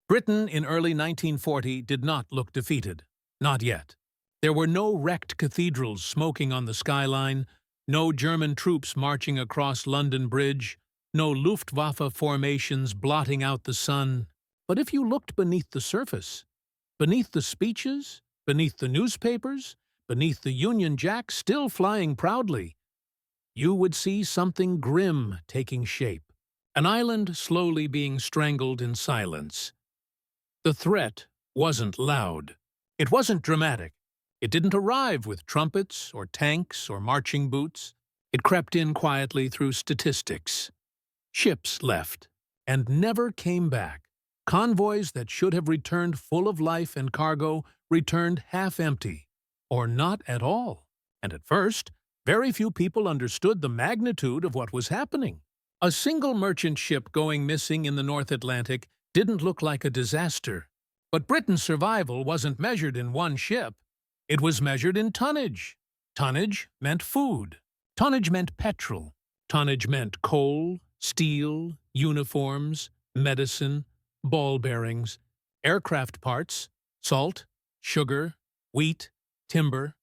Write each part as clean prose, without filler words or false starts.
Britain in early 1940 did not look defeated. Not yet. There were no wrecked cathedrals smoking on the skyline, no German troops marching across London Bridge, no Luftwaffe formations blotting out the sun. But if you looked beneath the surface, beneath the speeches, beneath the newspapers, beneath the Union Jack still flying proudly, you would see something grim taking shape, an island slowly being strangled in silence. The threat wasn't loud. It wasn't dramatic. It didn't arrive with trumpets or tanks or marching boots. It crept in quietly through statistics. Ships left and never came back. Convoys that should have returned full of life and cargo returned half empty, or not at all. And at first, very few people understood the magnitude of what was happening. A single merchant ship going missing in the North Atlantic didn't look like a disaster. But Britain's survival wasn't measured in one ship. It was measured in tonnage. Tonnage meant food. Tonnage meant petrol. Tonnage meant coal, steel, uniforms, medicine, ball bearings, aircraft parts, salt, sugar, wheat, timber.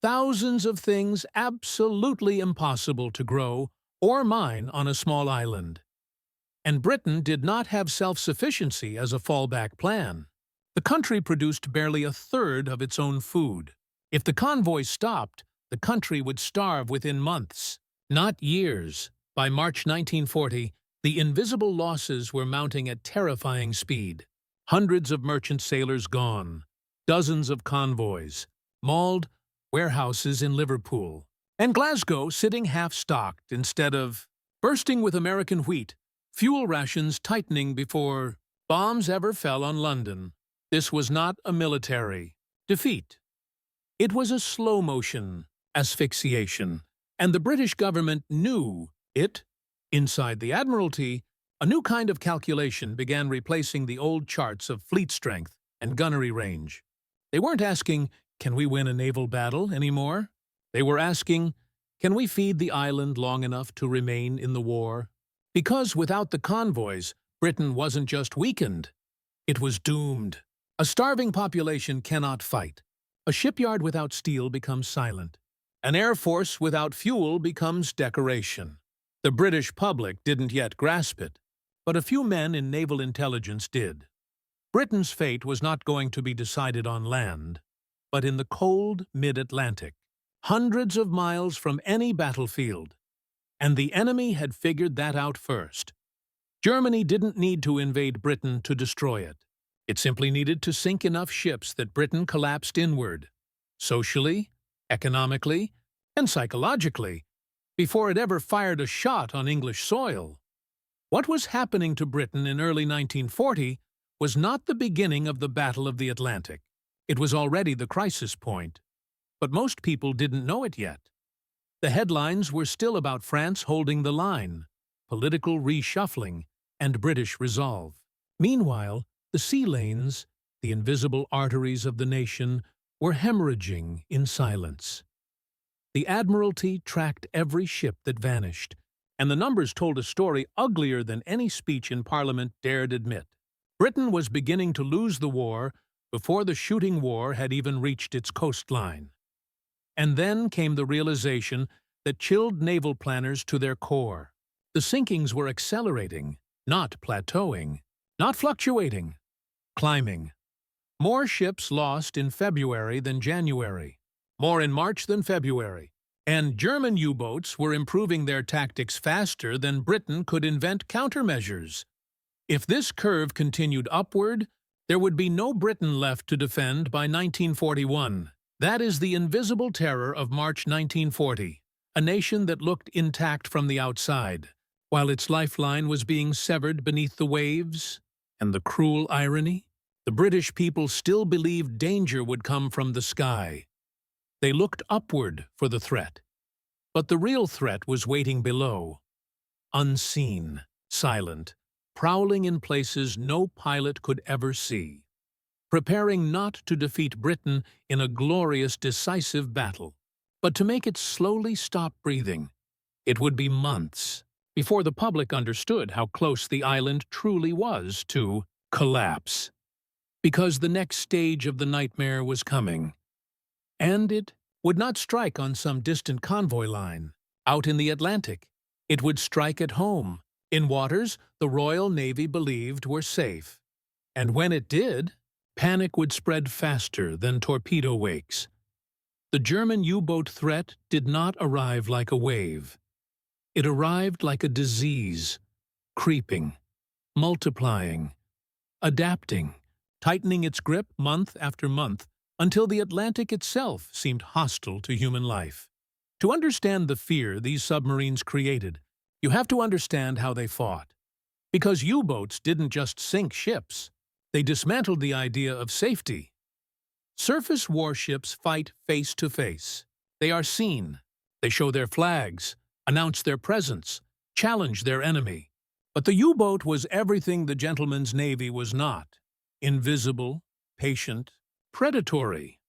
Thousands of things absolutely impossible to grow or mine on a small island. And Britain did not have self-sufficiency as a fallback plan. The country produced barely a third of its own food. If the convoy stopped, the country would starve within months, not years. By March 1940, the invisible losses were mounting at terrifying speed. Hundreds of merchant sailors gone, dozens of convoys, mauled, warehouses in Liverpool, and Glasgow sitting half-stocked instead of bursting with American wheat, fuel rations tightening before bombs ever fell on London. This was not a military defeat. It was a slow-motion asphyxiation, and the British government knew it. Inside the Admiralty, a new kind of calculation began replacing the old charts of fleet strength and gunnery range. They weren't asking, can we win a naval battle anymore? They were asking, can we feed the island long enough to remain in the war? Because without the convoys, Britain wasn't just weakened, it was doomed. A starving population cannot fight. A shipyard without steel becomes silent. An air force without fuel becomes decoration. The British public didn't yet grasp it, but a few men in naval intelligence did. Britain's fate was not going to be decided on land, but in the cold mid-Atlantic, hundreds of miles from any battlefield. And the enemy had figured that out first. Germany didn't need to invade Britain to destroy it. It simply needed to sink enough ships that Britain collapsed inward, socially, economically, and psychologically, before it ever fired a shot on English soil. What was happening to Britain in early 1940 was not the beginning of the Battle of the Atlantic. It was already the crisis point. But most people didn't know it yet. The headlines were still about France holding the line, political reshuffling, and British resolve. Meanwhile, the sea lanes, the invisible arteries of the nation, were hemorrhaging in silence. The Admiralty tracked every ship that vanished, and the numbers told a story uglier than any speech in Parliament dared admit. Britain was beginning to lose the war before the shooting war had even reached its coastline. And then came the realization that chilled naval planners to their core. The sinkings were accelerating, not plateauing, not fluctuating, climbing. More ships lost in February than January, more in March than February, and German U-boats were improving their tactics faster than Britain could invent countermeasures. If this curve continued upward, there would be no Britain left to defend by 1941. That is the invisible terror of March 1940, a nation that looked intact from the outside, while its lifeline was being severed beneath the waves. And the cruel irony? The British people still believed danger would come from the sky. They looked upward for the threat. But the real threat was waiting below. Unseen, silent, prowling in places no pilot could ever see. Preparing not to defeat Britain in a glorious, decisive battle, but to make it slowly stop breathing. It would be months before the public understood how close the island truly was to collapse. Because the next stage of the nightmare was coming. And it would not strike on some distant convoy line, out in the Atlantic. It would strike at home, in waters the Royal Navy believed were safe. And when it did, panic would spread faster than torpedo wakes. The German U-boat threat did not arrive like a wave. It arrived like a disease, creeping, multiplying, adapting, tightening its grip month after month until the Atlantic itself seemed hostile to human life. To understand the fear these submarines created, you have to understand how they fought. Because U-boats didn't just sink ships, they dismantled the idea of safety. Surface warships fight face to face. They are seen. They show their flags, announce their presence, challenge their enemy. But the U-boat was everything the gentleman's navy was not. Invisible, patient, predatory.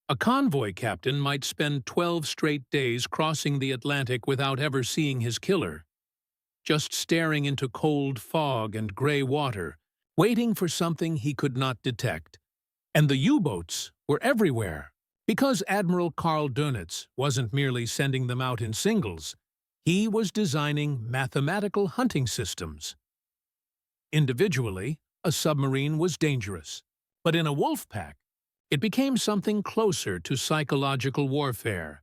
A convoy captain might spend 12 straight days crossing the Atlantic without ever seeing his killer, just staring into cold fog and gray water, waiting for something he could not detect. And the U-boats were everywhere, because Admiral Karl Dönitz wasn't merely sending them out in singles. He was designing mathematical hunting systems. Individually, a submarine was dangerous, but in a wolf pack, it became something closer to psychological warfare.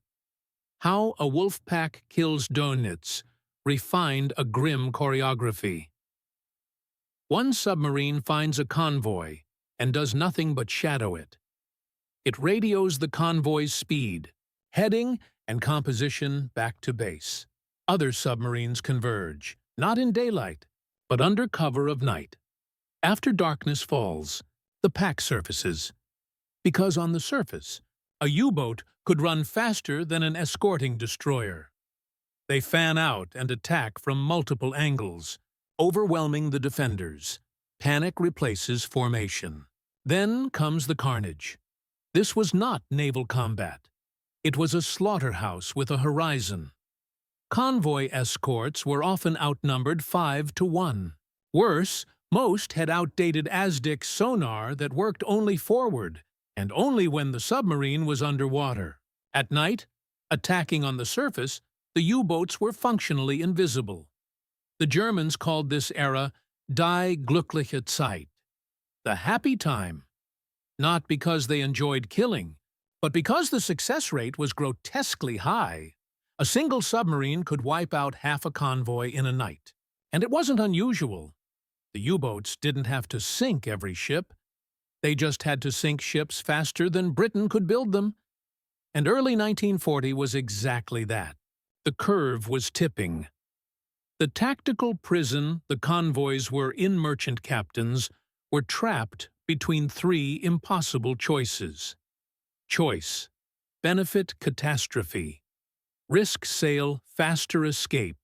How a wolf pack kills Dönitz refined a grim choreography. One submarine finds a convoy and does nothing but shadow it. It radios the convoy's speed, heading and composition back to base. Other submarines converge, not in daylight, but under cover of night. After darkness falls, the pack surfaces. Because on the surface, a U-boat could run faster than an escorting destroyer. They fan out and attack from multiple angles, overwhelming the defenders. Panic replaces formation. Then comes the carnage. This was not naval combat. It was a slaughterhouse with a horizon. Convoy escorts were often outnumbered 5-1. Worse, most had outdated ASDIC sonar that worked only forward, and only when the submarine was underwater. At night, attacking on the surface, the U-boats were functionally invisible. The Germans called this era Die glückliche Zeit, the happy time. Not because they enjoyed killing, but because the success rate was grotesquely high. A single submarine could wipe out half a convoy in a night. And it wasn't unusual. The U-boats didn't have to sink every ship. They just had to sink ships faster than Britain could build them. And early 1940 was exactly that. The curve was tipping. The tactical prison the convoys were in merchant captains were trapped between three impossible choices. Choice: benefit catastrophe. Risk sail, faster escape.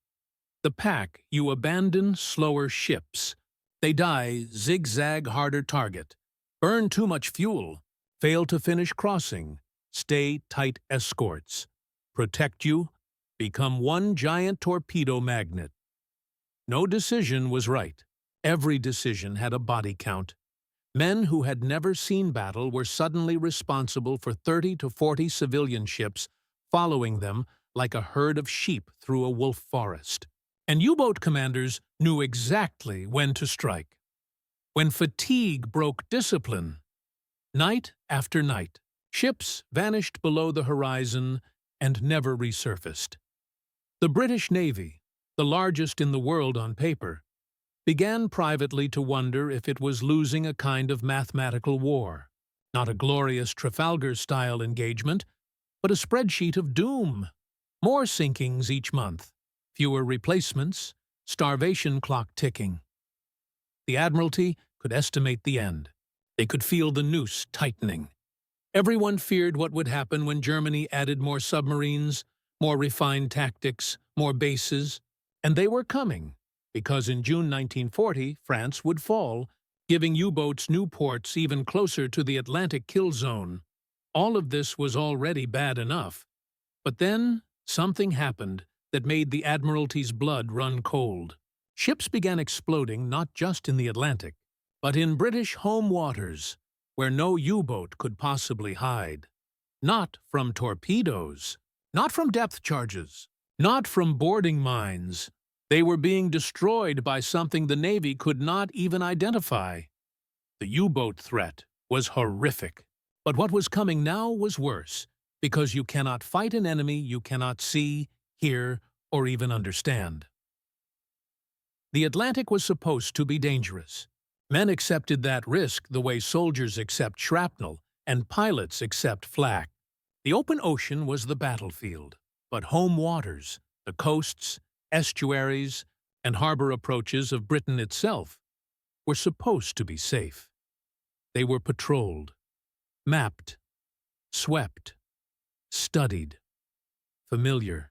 The pack, you abandon slower ships. They die, zigzag harder target. Burn too much fuel. Fail to finish crossing. Stay tight escorts. Protect you. Become one giant torpedo magnet. No decision was right. Every decision had a body count. Men who had never seen battle were suddenly responsible for 30 to 40 civilian ships following them like a herd of sheep through a wolf forest. And U-boat commanders knew exactly when to strike. When fatigue broke discipline, night after night, ships vanished below the horizon and never resurfaced. The British Navy, the largest in the world on paper, began privately to wonder if it was losing a kind of mathematical war. Not a glorious Trafalgar-style engagement, but a spreadsheet of doom. More sinkings each month, fewer replacements, starvation clock ticking. The Admiralty could estimate the end. They could feel the noose tightening. Everyone feared what would happen when Germany added more submarines, more refined tactics, more bases, and they were coming, because in June 1940 France would fall, giving U-boats new ports even closer to the Atlantic kill zone. All of this was already bad enough. But then something happened that made the Admiralty's blood run cold. Ships began exploding not just in the Atlantic, but in British home waters, where no U-boat could possibly hide. Not from torpedoes, not from depth charges, not from boarding mines. They were being destroyed by something the Navy could not even identify. The U-boat threat was horrific. But what was coming now was worse, because you cannot fight an enemy you cannot see, hear, or even understand. The Atlantic was supposed to be dangerous. Men accepted that risk the way soldiers accept shrapnel and pilots accept flak. The open ocean was the battlefield, but home waters, the coasts, estuaries, and harbor approaches of Britain itself were supposed to be safe. They were patrolled, mapped, swept, studied, familiar.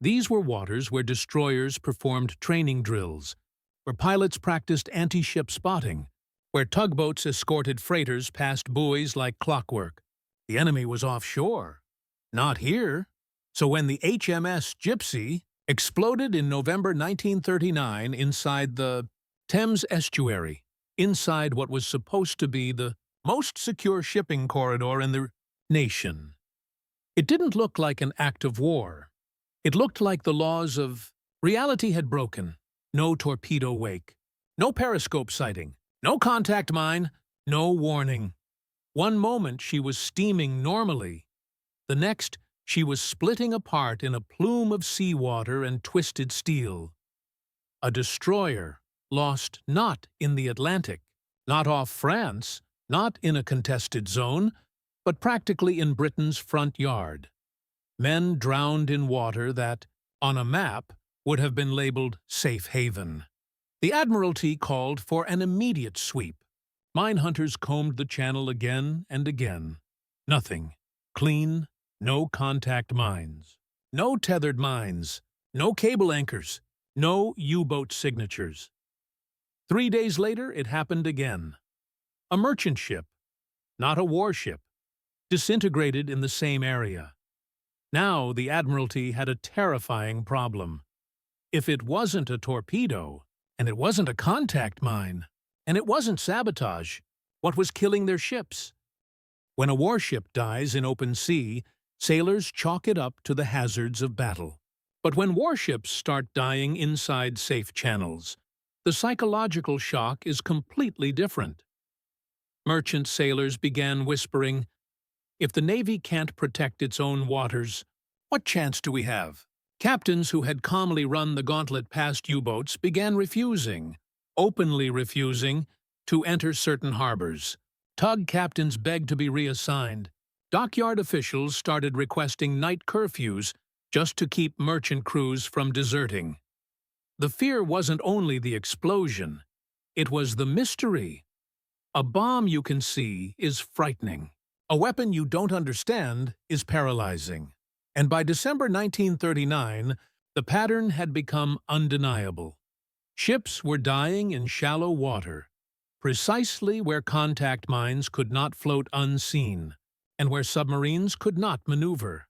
These were waters where destroyers performed training drills, where pilots practiced anti-ship spotting, where tugboats escorted freighters past buoys like clockwork. The enemy was offshore, not here. So when the HMS Gypsy exploded in November 1939 inside the Thames estuary, inside what was supposed to be the most secure shipping corridor in the nation, it didn't look like an act of war. It looked like the laws of reality had broken. No torpedo wake, no periscope sighting, no contact mine, no warning. One moment she was steaming normally. The next, she was splitting apart in a plume of seawater and twisted steel. A destroyer, lost not in the Atlantic, not off France, not in a contested zone, but practically in Britain's front yard. Men drowned in water that, on a map, would have been labeled safe haven. The Admiralty called for an immediate sweep. Minehunters combed the channel again and again. Nothing. Clean, no contact mines. No tethered mines. No cable anchors. No U-boat signatures. 3 days later, it happened again. A merchant ship, not a warship, disintegrated in the same area. Now the Admiralty had a terrifying problem. If it wasn't a torpedo, and it wasn't a contact mine, and it wasn't sabotage, what was killing their ships? When a warship dies in open sea, sailors chalk it up to the hazards of battle. But when warships start dying inside safe channels, the psychological shock is completely different. Merchant sailors began whispering, "If the Navy can't protect its own waters, what chance do we have?" Captains who had calmly run the gauntlet past U-boats began refusing, openly refusing, to enter certain harbors. Tug captains begged to be reassigned. Dockyard officials started requesting night curfews just to keep merchant crews from deserting. The fear wasn't only the explosion, it was the mystery. A bomb you can see is frightening. A weapon you don't understand is paralyzing. And by December 1939, the pattern had become undeniable. Ships were dying in shallow water, precisely where contact mines could not float unseen, and where submarines could not maneuver.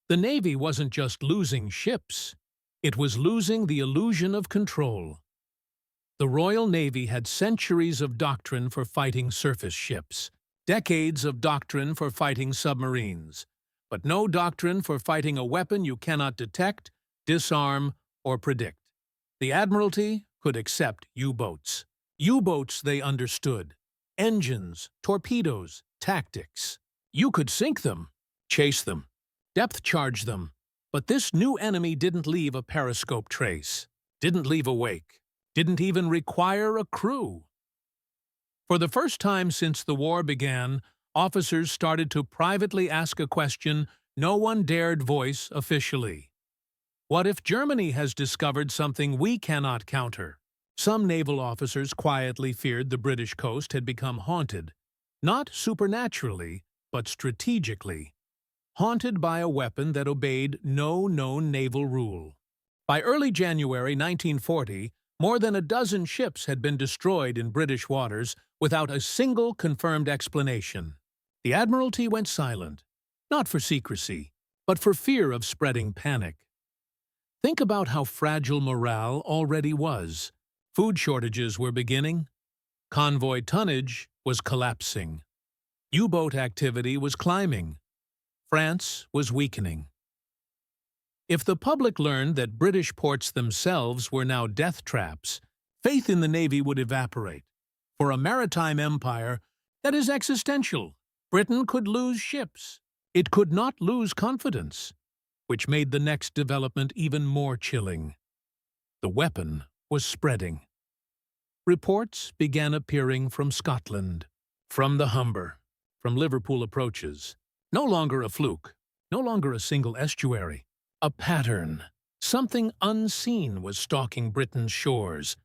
The Navy wasn't just losing ships, it was losing the illusion of control. The Royal Navy had centuries of doctrine for fighting surface ships, decades of doctrine for fighting submarines, but no doctrine for fighting a weapon you cannot detect, disarm, or predict. The Admiralty could accept U-boats. U-boats they understood. Engines, torpedoes, tactics. You could sink them, chase them, depth charge them. But this new enemy didn't leave a periscope trace, didn't leave a wake, didn't even require a crew. For the first time since the war began, officers started to privately ask a question no one dared voice officially. What if Germany has discovered something we cannot counter? Some naval officers quietly feared the British coast had become haunted, not supernaturally, but strategically. Haunted by a weapon that obeyed no known naval rule. By early January 1940, more than a dozen ships had been destroyed in British waters without a single confirmed explanation. The Admiralty went silent, not for secrecy, but for fear of spreading panic. Think about how fragile morale already was. Food shortages were beginning. Convoy tonnage was collapsing. U-boat activity was climbing. France was weakening. If the public learned that British ports themselves were now death traps, faith in the Navy would evaporate. For a maritime empire, that is existential. Britain could lose ships. It could not lose confidence, which made the next development even more chilling. The weapon was spreading. Reports began appearing from Scotland, from the Humber, from Liverpool approaches. No longer a fluke, no longer a single estuary. A pattern. Something unseen was stalking Britain's shores,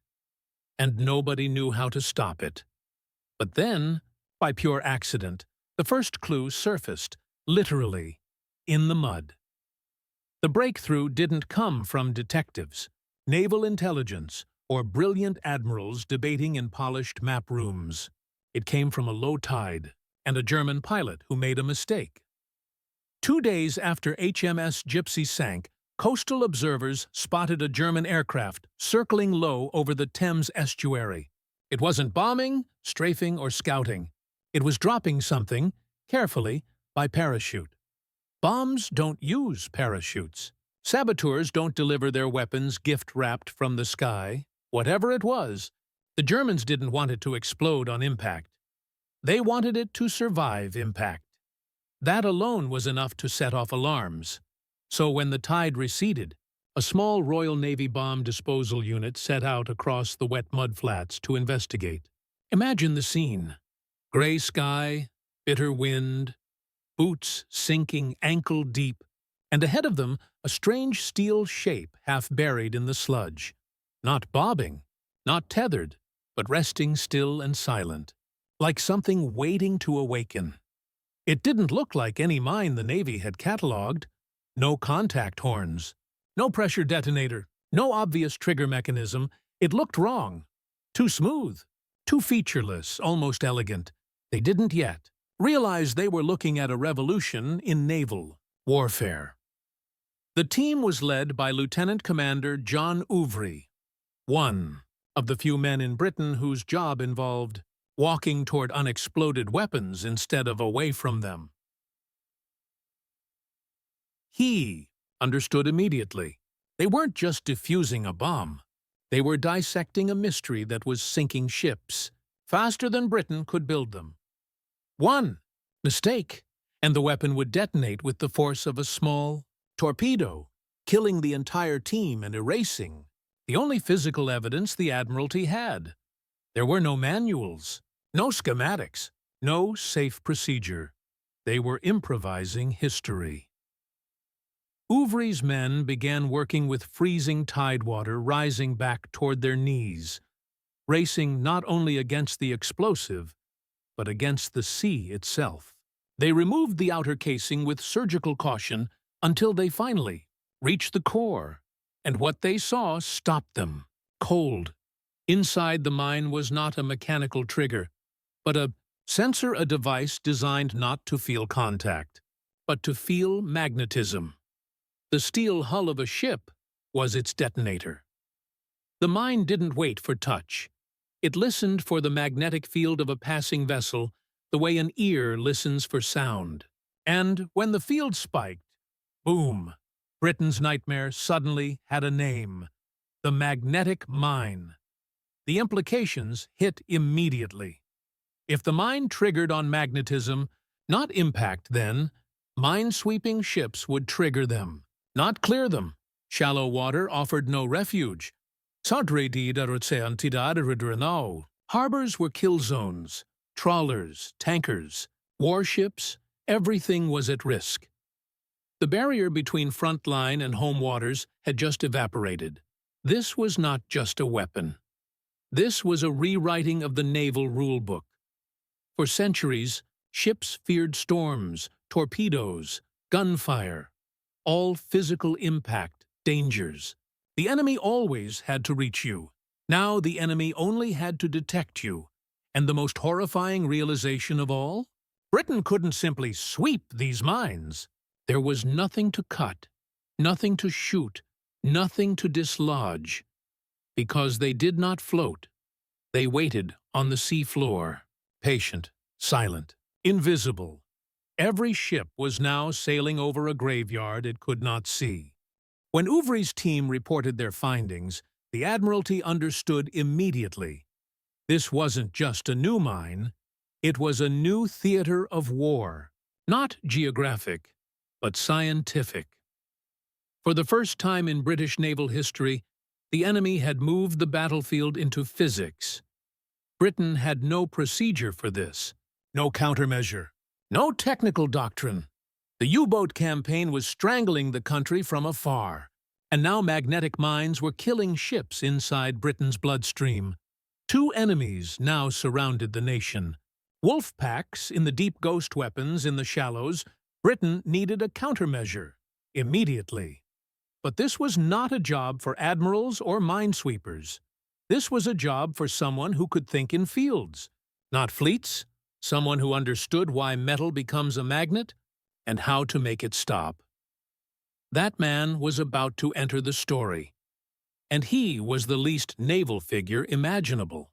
and nobody knew how to stop it. But then, by pure accident, the first clue surfaced, literally, in the mud. The breakthrough didn't come from detectives, naval intelligence, or brilliant admirals debating in polished map rooms. It came from a low tide and a German pilot who made a mistake. 2 days after HMS Gypsy sank, coastal observers spotted a German aircraft circling low over the Thames estuary. It wasn't bombing, strafing, or scouting. It was dropping something, carefully, by parachute. Bombs don't use parachutes. Saboteurs don't deliver their weapons gift-wrapped from the sky. Whatever it was, the Germans didn't want it to explode on impact. They wanted it to survive impact. That alone was enough to set off alarms. So when the tide receded, a small Royal Navy bomb disposal unit set out across the wet mudflats to investigate. Imagine the scene. Gray sky, bitter wind, boots sinking ankle-deep, and ahead of them a strange steel shape half buried in the sludge. Not bobbing, not tethered, but resting still and silent, like something waiting to awaken. It didn't look like any mine the Navy had catalogued. No contact horns, no pressure detonator, no obvious trigger mechanism. It looked wrong. Too smooth, too featureless, almost elegant. They didn't yet realize they were looking at a revolution in naval warfare. The team was led by Lieutenant Commander John Ouvry, one of the few men in Britain whose job involved walking toward unexploded weapons instead of away from them. He understood immediately. They weren't just defusing a bomb. They were dissecting a mystery that was sinking ships, faster than Britain could build them. One mistake, and the weapon would detonate with the force of a small torpedo, killing the entire team and erasing the only physical evidence the Admiralty had. There were no manuals, no schematics, no safe procedure. They were improvising history. Ouvry's men began working with freezing tidewater rising back toward their knees, racing not only against the explosive, but against the sea itself. They removed the outer casing with surgical caution until they finally reached the core, and what they saw stopped them, cold. Inside the mine was not a mechanical trigger, but a sensor, a device designed not to feel contact, but to feel magnetism. The steel hull of a ship was its detonator. The mine didn't wait for touch. It listened for the magnetic field of a passing vessel the way an ear listens for sound. And when the field spiked, boom, Britain's nightmare suddenly had a name: the magnetic mine. The implications hit immediately. If the mine triggered on magnetism, not impact then, mine-sweeping ships would trigger them, not clear them. Shallow water offered no refuge. Harbors were kill zones. Trawlers, tankers, warships, everything was at risk. The barrier between front line and home waters had just evaporated. This was not just a weapon. This was a rewriting of the naval rulebook. For centuries, ships feared storms, torpedoes, gunfire, all physical impact, dangers. The enemy always had to reach you. Now the enemy only had to detect you. And the most horrifying realization of all? Britain couldn't simply sweep these mines. There was nothing to cut, nothing to shoot, nothing to dislodge, because they did not float. They waited on the sea floor, patient, silent, invisible. Every ship was now sailing over a graveyard it could not see. When Ouvry's team reported their findings, the Admiralty understood immediately. This wasn't just a new mine, it was a new theater of war, not geographic, but scientific. For the first time in British naval history, the enemy had moved the battlefield into physics. Britain had no procedure for this, no countermeasure, no technical doctrine. The U-boat campaign was strangling the country from afar, and now magnetic mines were killing ships inside Britain's bloodstream. Two enemies now surrounded the nation. Wolf packs in the deep ghost weapons in the shallows. Britain needed a countermeasure, immediately. But this was not a job for admirals or minesweepers. This was a job for someone who could think in fields, not fleets, someone who understood why metal becomes a magnet and how to make it stop. That man was about to enter the story, and he was the least naval figure imaginable.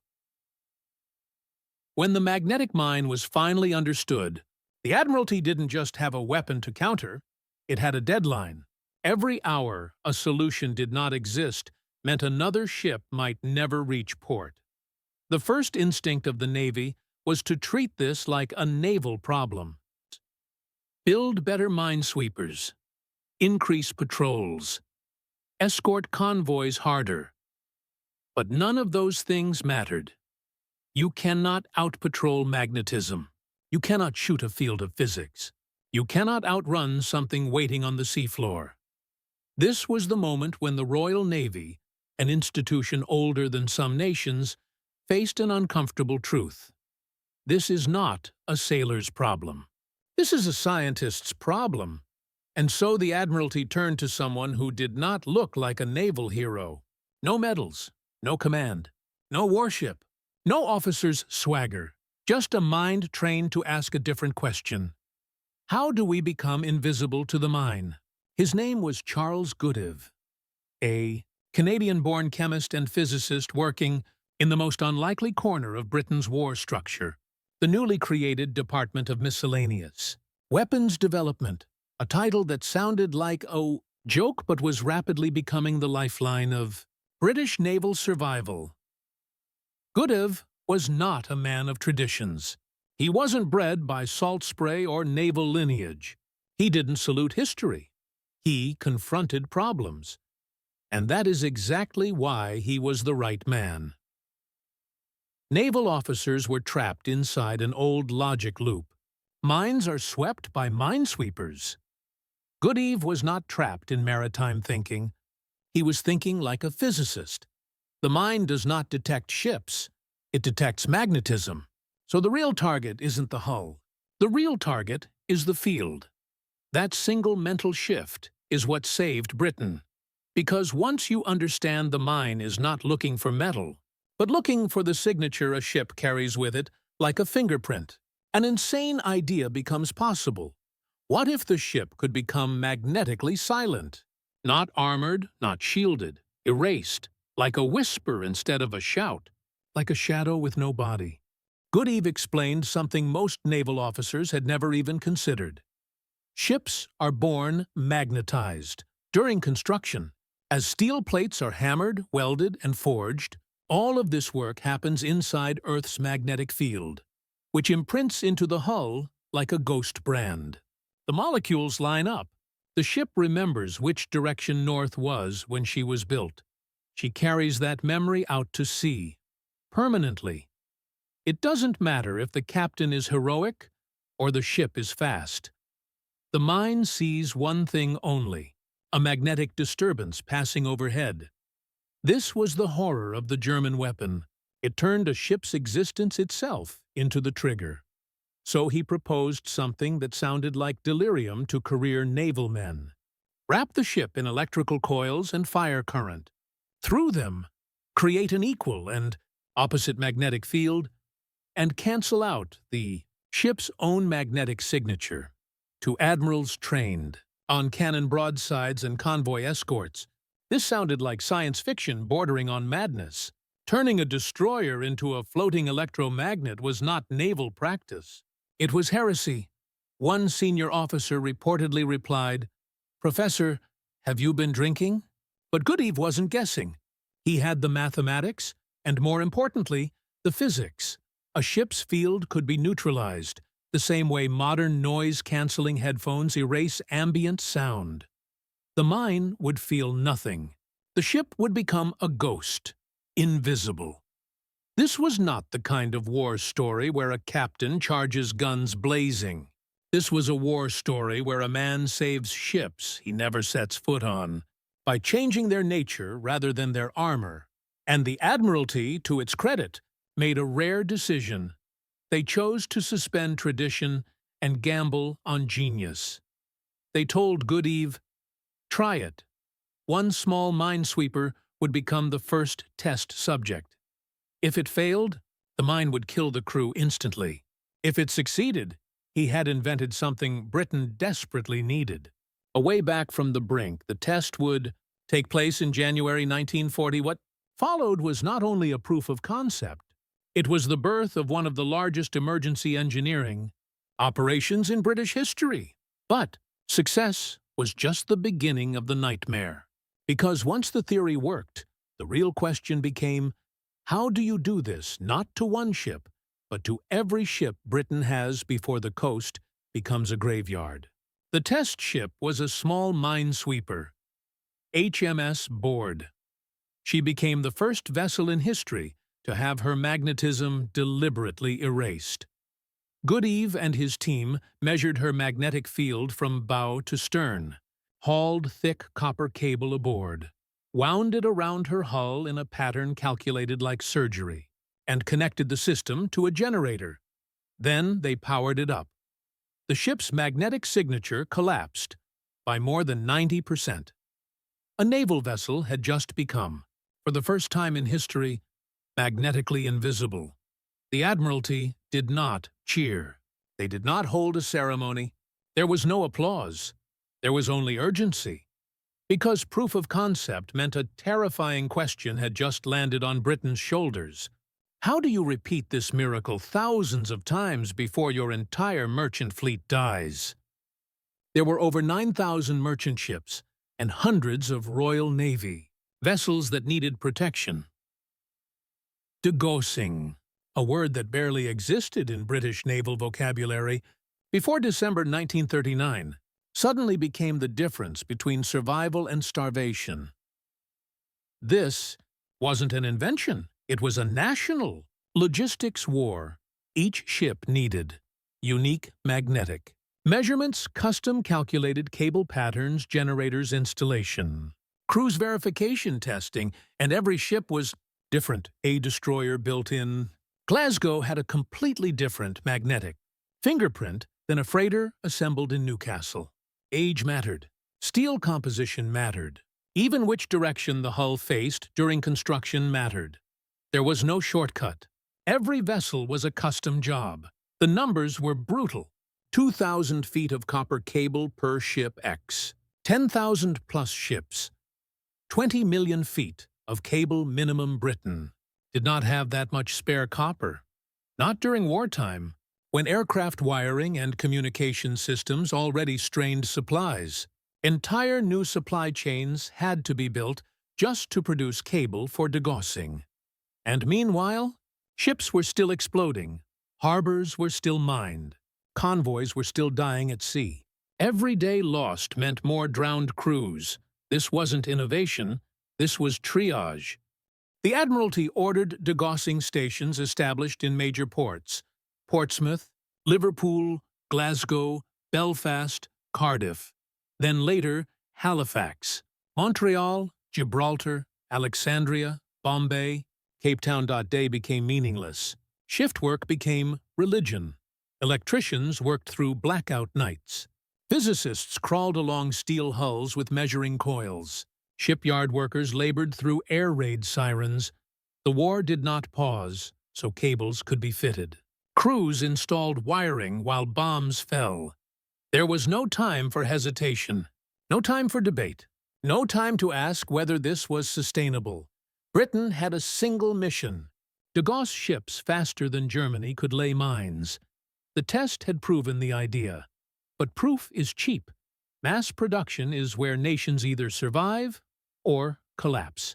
When the magnetic mine was finally understood, the Admiralty didn't just have a weapon to counter, it had a deadline. Every hour a solution did not exist meant another ship might never reach port. The first instinct of the Navy was to treat this like a naval problem. Build better minesweepers, increase patrols, escort convoys harder. But none of those things mattered. You cannot outpatrol magnetism. You cannot shoot a field of physics. You cannot outrun something waiting on the seafloor. This was the moment when the Royal Navy, an institution older than some nations, faced an uncomfortable truth. This is not a sailor's problem. This is a scientist's problem. And so the Admiralty turned to someone who did not look like a naval hero. No medals, no command, no warship, no officer's swagger, just a mind trained to ask a different question. How do we become invisible to the mine? His name was Charles Goodeve, a Canadian-born chemist and physicist working in the most unlikely corner of Britain's war structure, the newly created Department of Miscellaneous Weapons Development, a title that sounded like a joke but was rapidly becoming the lifeline of British naval survival. Goodeve was not a man of traditions. He wasn't bred by salt spray or naval lineage. He didn't salute history. He confronted problems. And that is exactly why he was the right man. Naval officers were trapped inside an old logic loop. Mines are swept by minesweepers. Goodeve was not trapped in maritime thinking. He was thinking like a physicist. The mine does not detect ships. It detects magnetism. So the real target isn't the hull. The real target is the field. That single mental shift is what saved Britain. Because once you understand the mine is not looking for metal, but looking for the signature a ship carries with it, like a fingerprint, an insane idea becomes possible. What if the ship could become magnetically silent? Not armored, not shielded, erased, like a whisper instead of a shout, like a shadow with no body. Goodeve explained something most naval officers had never even considered. Ships are born magnetized. During construction, as steel plates are hammered, welded, and forged, all of this work happens inside Earth's magnetic field, which imprints into the hull like a ghost brand. The molecules line up. The ship remembers which direction north was when she was built. She carries that memory out to sea, permanently. It doesn't matter if the captain is heroic or the ship is fast. The mine sees one thing only, a magnetic disturbance passing overhead. This was the horror of the German weapon. It turned a ship's existence itself into the trigger. So he proposed something that sounded like delirium to career naval men. Wrap the ship in electrical coils and fire current. Through them, create an equal and opposite magnetic field, and cancel out the ship's own magnetic signature. To admirals trained on cannon broadsides and convoy escorts, This sounded like science fiction bordering on madness. Turning a destroyer into a floating electromagnet was not naval practice. It was heresy. One senior officer reportedly replied, "Professor, have you been drinking?" But Goodeve wasn't guessing. He had the mathematics, and more importantly, the physics. A ship's field could be neutralized, the same way modern noise-canceling headphones erase ambient sound. The mine would feel nothing. The ship would become a ghost, invisible. This was not the kind of war story where a captain charges guns blazing. This was a war story where a man saves ships he never sets foot on by changing their nature rather than their armor. And the Admiralty, to its credit, made a rare decision. They chose to suspend tradition and gamble on genius. They told Goodeve, "Try it." One small minesweeper would become the first test subject. If it failed, the mine would kill the crew instantly. If it succeeded, he had invented something Britain desperately needed. Away back from the Brink, the test would take place in January 1940. What followed was not only a proof of concept, it was the birth of one of the largest emergency engineering operations in British history. But success was just the beginning of the nightmare. Because once the theory worked, the real question became, how do you do this not to one ship, but to every ship Britain has before the coast becomes a graveyard? The test ship was a small minesweeper, HMS Board. She became the first vessel in history to have her magnetism deliberately erased. Goodeve and his team measured her magnetic field from bow to stern, hauled thick copper cable aboard, wound it around her hull in a pattern calculated like surgery, and connected the system to a generator. Then they powered it up. The ship's magnetic signature collapsed by more than 90%. A naval vessel had just become, for the first time in history, magnetically invisible. The Admiralty did not cheer. They did not hold a ceremony. There was no applause. There was only urgency. Because proof of concept meant a terrifying question had just landed on Britain's shoulders. How do you repeat this miracle thousands of times before your entire merchant fleet dies? There were over 9,000 merchant ships and hundreds of Royal Navy, vessels that needed protection. Degaussing, a word that barely existed in British naval vocabulary before December 1939, suddenly became the difference between survival and starvation. This wasn't an invention, it was a national logistics war. Each ship needed unique magnetic measurements, custom calculated cable patterns, generators installation, cruise verification testing, and every ship was different. A destroyer built in Glasgow had a completely different magnetic fingerprint than a freighter assembled in Newcastle. Age mattered. Steel composition mattered. Even which direction the hull faced during construction mattered. There was no shortcut. Every vessel was a custom job. The numbers were brutal. 2,000 feet of copper cable per ship X. 10,000 plus ships. 20 million feet of cable minimum. Britain did not have that much spare copper. Not during wartime, when aircraft wiring and communication systems already strained supplies. Entire new supply chains had to be built just to produce cable for degaussing. And meanwhile, ships were still exploding, harbors were still mined, convoys were still dying at sea. Every day lost meant more drowned crews. This wasn't innovation, this was triage. The Admiralty ordered degaussing stations established in major ports: Portsmouth, Liverpool, Glasgow, Belfast, Cardiff. Then later, Halifax, Montreal, Gibraltar, Alexandria, Bombay. Cape Town. Day became meaningless. Shift work became religion. Electricians worked through blackout nights. Physicists crawled along steel hulls with measuring coils. Shipyard workers labored through air raid sirens. The war did not pause, so cables could be fitted. Crews installed wiring while bombs fell. There was no time for hesitation, no time for debate. No time to ask whether this was sustainable. Britain had a single mission: to gauss ships faster than Germany could lay mines. The test had proven the idea. But proof is cheap. Mass production is where nations either survive or collapse.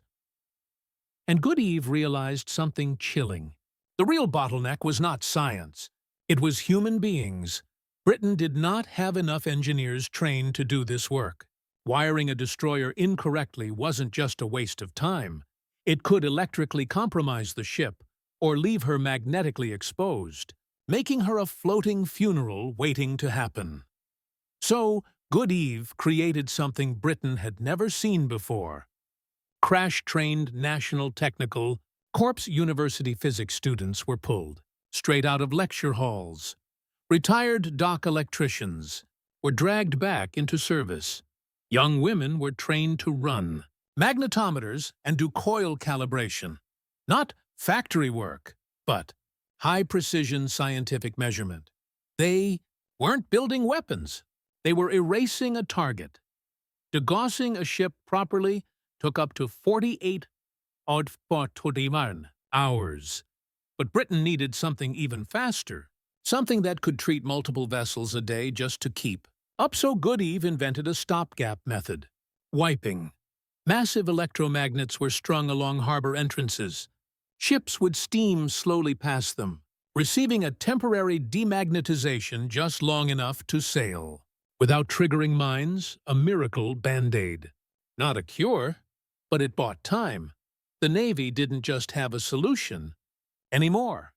And Goodeve realized something chilling. The real bottleneck was not science. It was human beings. Britain did not have enough engineers trained to do this work. Wiring a destroyer incorrectly wasn't just a waste of time. It could electrically compromise the ship or leave her magnetically exposed, making her a floating funeral waiting to happen. So, Goodeve created something Britain had never seen before. Crash-trained National Technical Corps University physics students were pulled straight out of lecture halls. Retired dock electricians were dragged back into service. Young women were trained to run magnetometers and do coil calibration. Not factory work, but high-precision scientific measurement. They weren't building weapons. They were erasing a target. Degaussing a ship properly took up to 48 hours. But Britain needed something even faster, something that could treat multiple vessels a day just to keep up. So Goodeve invented a stopgap method: wiping. Massive electromagnets were strung along harbor entrances. Ships would steam slowly past them, receiving a temporary demagnetization just long enough to sail. Without triggering mines, a miracle band-aid. Not a cure, but it bought time. The Navy didn't just have a solution anymore.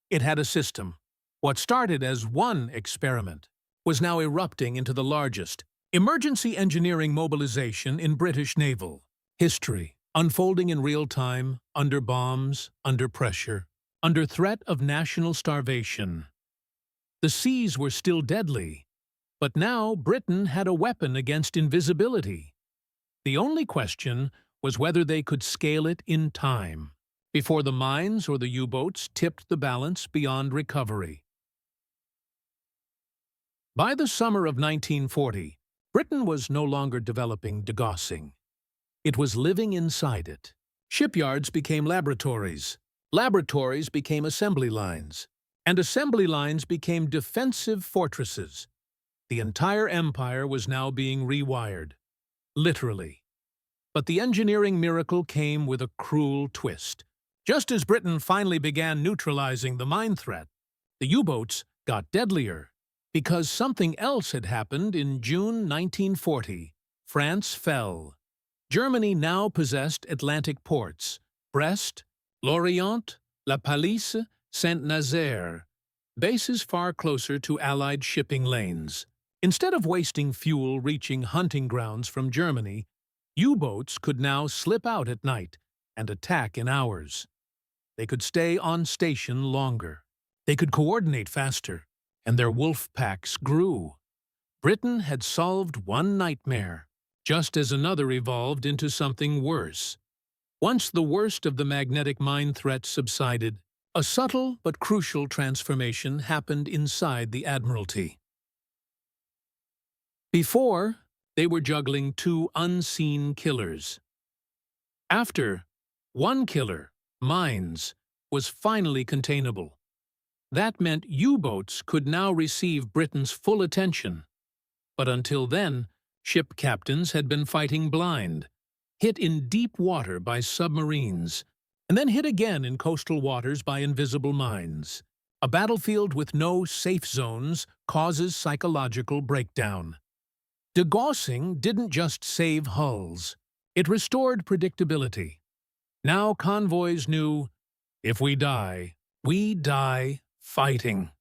It had a system. What started as one experiment was now erupting into the largest emergency engineering mobilization in British naval history, unfolding in real time, under bombs, under pressure, under threat of national starvation. The seas were still deadly, but now Britain had a weapon against invisibility. The only question was whether they could scale it in time, before the mines or the U-boats tipped the balance beyond recovery. By the summer of 1940, Britain was no longer developing degaussing. It was living inside it. Shipyards became laboratories. Laboratories became assembly lines. And assembly lines became defensive fortresses. The entire empire was now being rewired. Literally. But the engineering miracle came with a cruel twist. Just as Britain finally began neutralizing the mine threat, the U-boats got deadlier. Because something else had happened in June 1940. France fell. Germany now possessed Atlantic ports: Brest, Lorient, La Pallice, Saint-Nazaire, bases far closer to Allied shipping lanes. Instead of wasting fuel reaching hunting grounds from Germany, U-boats could now slip out at night and attack in hours. They could stay on station longer. They could coordinate faster, and their wolf packs grew. Britain had solved one nightmare, just as another evolved into something worse. Once the worst of the magnetic mine threat subsided, a subtle but crucial transformation happened inside the Admiralty. Before, they were juggling two unseen killers. After, one killer, mines, was finally containable. That meant U-boats could now receive Britain's full attention. But until then, ship captains had been fighting blind, hit in deep water by submarines, and then hit again in coastal waters by invisible mines. A battlefield with no safe zones causes psychological breakdown. Degaussing didn't just save hulls. It restored predictability. Now convoys knew, if we die fighting,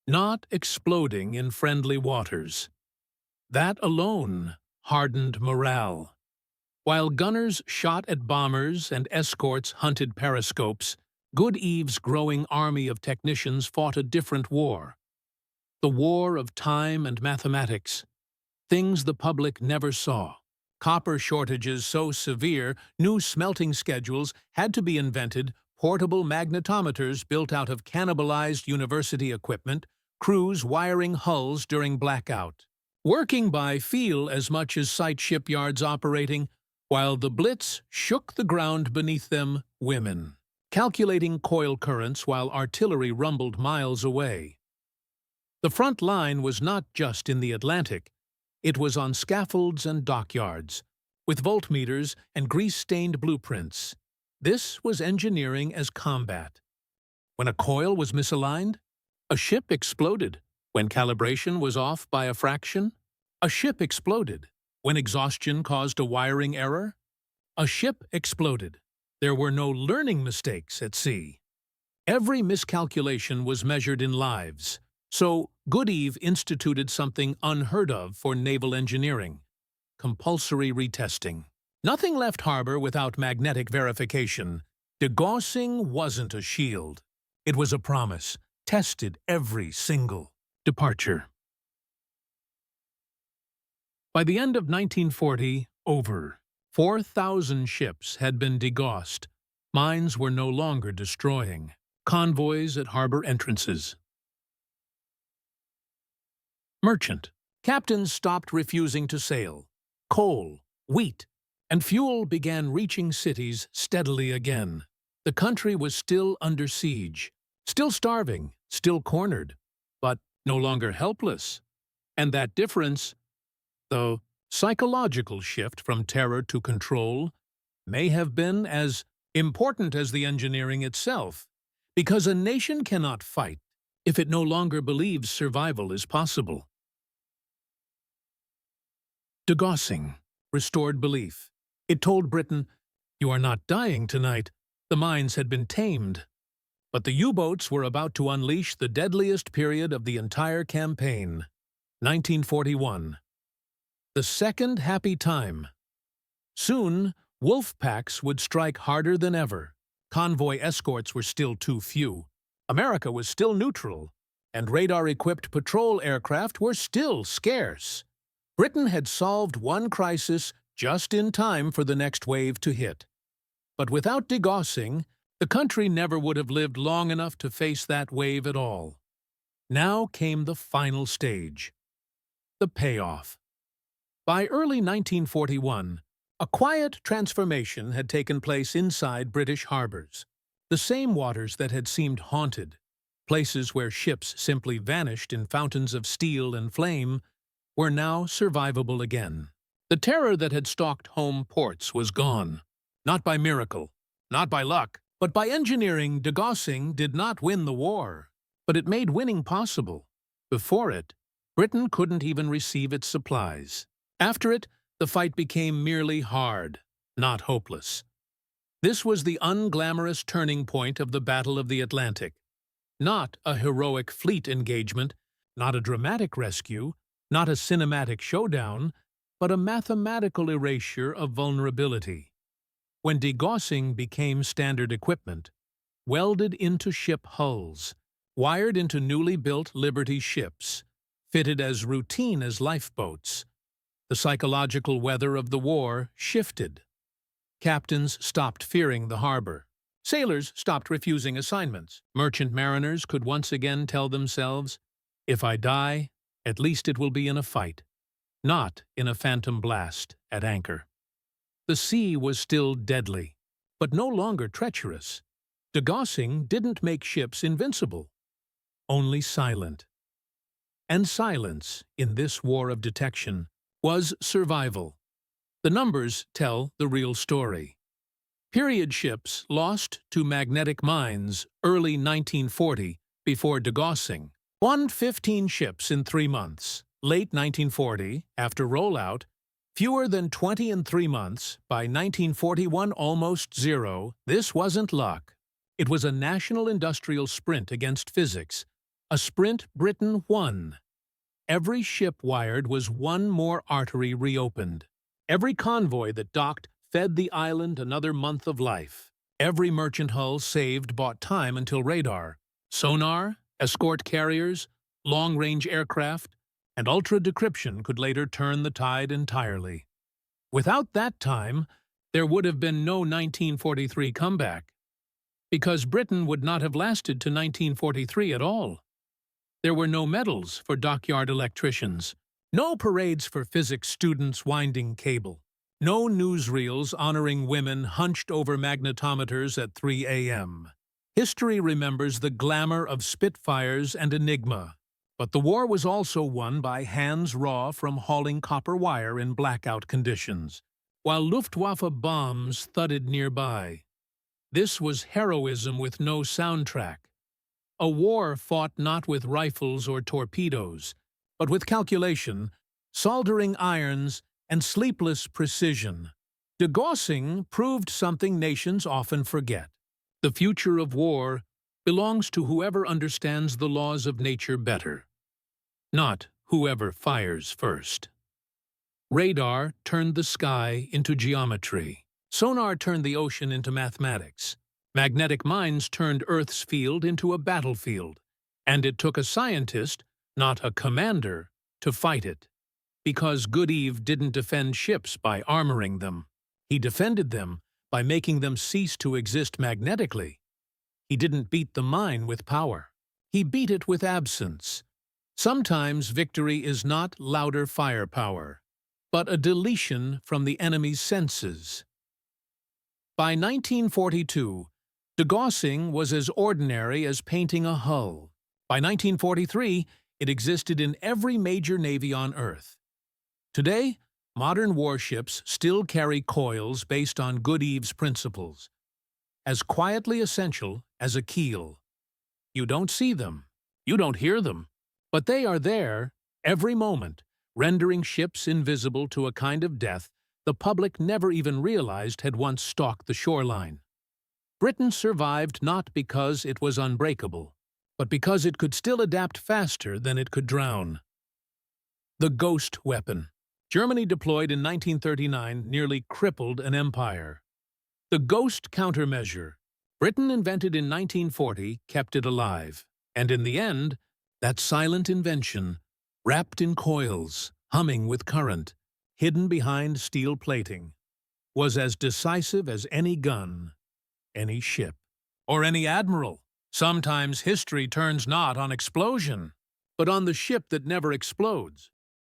not exploding in friendly waters. That alone hardened morale. While gunners shot at bombers and escorts hunted periscopes, Goodeve's growing army of technicians fought a different war. The war of time and mathematics. Things the public never saw. Copper shortages so severe, new smelting schedules had to be invented, portable magnetometers built out of cannibalized university equipment, crews wiring hulls during blackout. working by feel as much as sight shipyards operating, while the blitz shook the ground beneath them, women, calculating coil currents while artillery rumbled miles away. The front line was not just in the Atlantic, it was on scaffolds and dockyards, with voltmeters and grease-stained blueprints. This was engineering as combat. When a coil was misaligned, a ship exploded. When calibration was off by a fraction, a ship exploded. When exhaustion caused a wiring error, a ship exploded. There were no learning mistakes at sea. Every miscalculation was measured in lives. So Goodeve instituted something unheard of for naval engineering: compulsory retesting. Nothing left harbor without magnetic verification. Degaussing wasn't a shield. It was a promise, tested every single departure. By the end of 1940, over 4,000 ships had been degaussed. Mines were no longer destroying convoys at harbor entrances. Merchant. Captains stopped refusing to sail. Coal, wheat, and fuel began reaching cities steadily again. The country was still under siege, still starving, still cornered, but no longer helpless. And that difference, the psychological shift from terror to control, may have been as important as the engineering itself, because a nation cannot fight if it no longer believes survival is possible. Degaussing restored belief. It told Britain, "You are not dying tonight." The mines had been tamed. But the U-boats were about to unleash the deadliest period of the entire campaign. 1941. The second happy time. Soon, wolf packs would strike harder than ever. Convoy escorts were still too few. America was still neutral, and radar-equipped patrol aircraft were still scarce. Britain had solved one crisis just in time for the next wave to hit. But without degaussing, the country never would have lived long enough to face that wave at all. Now came the final stage. The payoff. By early 1941, a quiet transformation had taken place inside British harbors. The same waters that had seemed haunted, places where ships simply vanished in fountains of steel and flame, were now survivable again. The terror that had stalked home ports was gone. Not by miracle, not by luck, but by engineering. Degaussing did not win the war, but it made winning possible. Before it, Britain couldn't even receive its supplies. After it, the fight became merely hard, not hopeless. This was the unglamorous turning point of the Battle of the Atlantic. Not a heroic fleet engagement, not a dramatic rescue, not a cinematic showdown, but a mathematical erasure of vulnerability. When degaussing became standard equipment, welded into ship hulls, wired into newly built Liberty ships, fitted as routine as lifeboats, the psychological weather of the war shifted. Captains stopped fearing the harbor. Sailors stopped refusing assignments. Merchant mariners could once again tell themselves, "If I die, at least it will be in a fight, not in a phantom blast at anchor." The sea was still deadly, but no longer treacherous. Degaussing didn't make ships invincible, only silent. And silence, in this war of detection, was survival. The numbers tell the real story. Period ships lost to magnetic mines early 1940 before degaussing. 115 ships in 3 months. Late 1940, after rollout, fewer than 20 in 3 months. By 1941, almost zero. This wasn't luck. It was a national industrial sprint against physics. A sprint Britain won. Every ship wired was one more artery reopened. Every convoy that docked fed the island another month of life. Every merchant hull saved bought time until radar, sonar, escort carriers, long-range aircraft, and ultra-decryption could later turn the tide entirely. Without that time, there would have been no 1943 comeback, because Britain would not have lasted to 1943 at all. There were no medals for dockyard electricians, No parades for physics students winding cable. No newsreels honoring women hunched over magnetometers at 3 a.m. History remembers the glamour of Spitfires and Enigma. But the war was also won by hands raw from hauling copper wire in blackout conditions, while Luftwaffe bombs thudded nearby. This was heroism with no soundtrack. A war fought not with rifles or torpedoes, but with calculation, soldering irons, and sleepless precision. Degaussing proved something nations often forget. The future of war belongs to whoever understands the laws of nature better, not whoever fires first. Radar turned the sky into geometry. Sonar turned the ocean into mathematics. Magnetic mines turned Earth's field into a battlefield. And it took a scientist, not a commander, to fight it. Because Goodeve didn't defend ships by armoring them. He defended them by making them cease to exist magnetically. He didn't beat the mine with power. He beat it with absence. Sometimes victory is not louder firepower, but a deletion from the enemy's senses. By 1942, degaussing was as ordinary as painting a hull. By 1943, it existed in every major navy on Earth. Today, modern warships still carry coils based on Goodeve's principles, as quietly essential as a keel. You don't see them, you don't hear them, but they are there every moment, rendering ships invisible to a kind of death the public never even realized had once stalked the shoreline. Britain survived not because it was unbreakable, but because it could still adapt faster than it could drown. The ghost weapon. Germany deployed in 1939 nearly crippled an empire. The ghost countermeasure, Britain invented in 1940, kept it alive. And in the end, that silent invention, wrapped in coils, humming with current, hidden behind steel plating, was as decisive as any gun, any ship, or any admiral. Sometimes history turns not on explosion, but on the ship that never explodes.